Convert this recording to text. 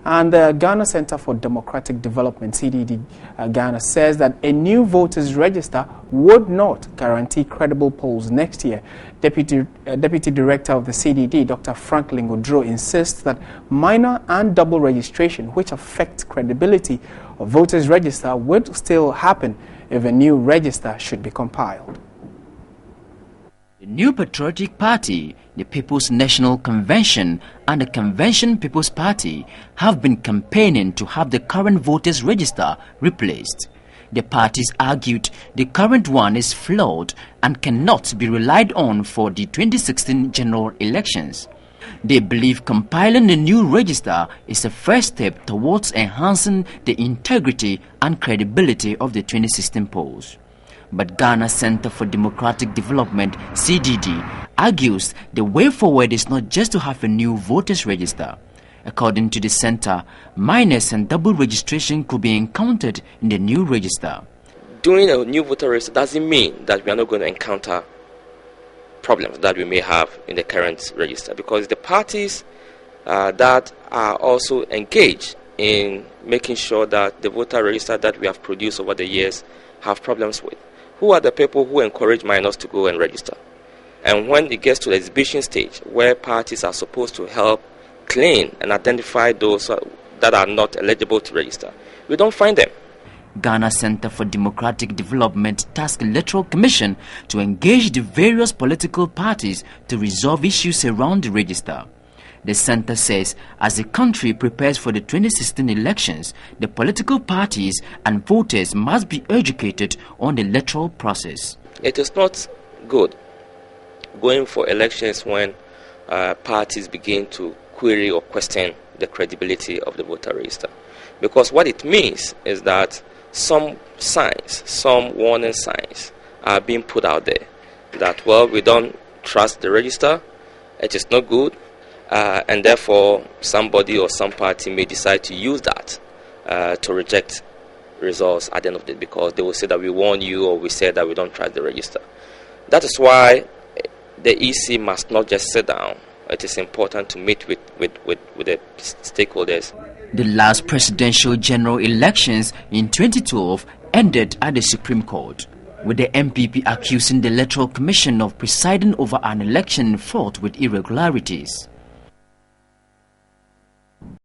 And the Ghana Center for Democratic Development, CDD Ghana, says that a new voters register would not guarantee credible polls next year. Deputy Director of the CDD, Dr. Franklin Godro, insists that minor and double registration, which affects credibility of voters register, would still happen if a new register should be compiled. The New Patriotic Party, the People's National Convention, and the Convention People's Party have been campaigning to have the current voters register replaced. The parties argued the current one is flawed and cannot be relied on for the 2016 general elections. They believe compiling the new register is a first step towards enhancing the integrity and credibility of the 2016 polls. But Ghana Center for Democratic Development, CDD, argues the way forward is not just to have a new voters register. According to the center, minors and double registration could be encountered in the new register. Doing a new voter register doesn't mean that we are not going to encounter problems that we may have in the current register, because the parties that are also engaged in making sure that the voter register that we have produced over the years have problems with. Who are the people who encourage minors to go and register? And when it gets to the exhibition stage, where parties are supposed to help clean and identify those that are not eligible to register, we don't find them. Ghana Center for Democratic Development tasked the Electoral Commission to engage the various political parties to resolve issues around the register. The center says as the country prepares for the 2016 elections, the political parties and voters must be educated on the electoral process. It is not good going for elections when parties begin to query or question the credibility of the voter register. Because what it means is that some signs, some warning signs are being put out there that, well, we don't trust the register, it is not good, and therefore somebody or some party may decide to use that to reject results at the end of the day, because they will say that we warn you or we said that we don't trust the register. That is why the EC must not just sit down. It is important to meet with the stakeholders. The last presidential general elections in 2012 ended at the Supreme Court, with the MPP accusing the Electoral Commission of presiding over an election fraught with irregularities.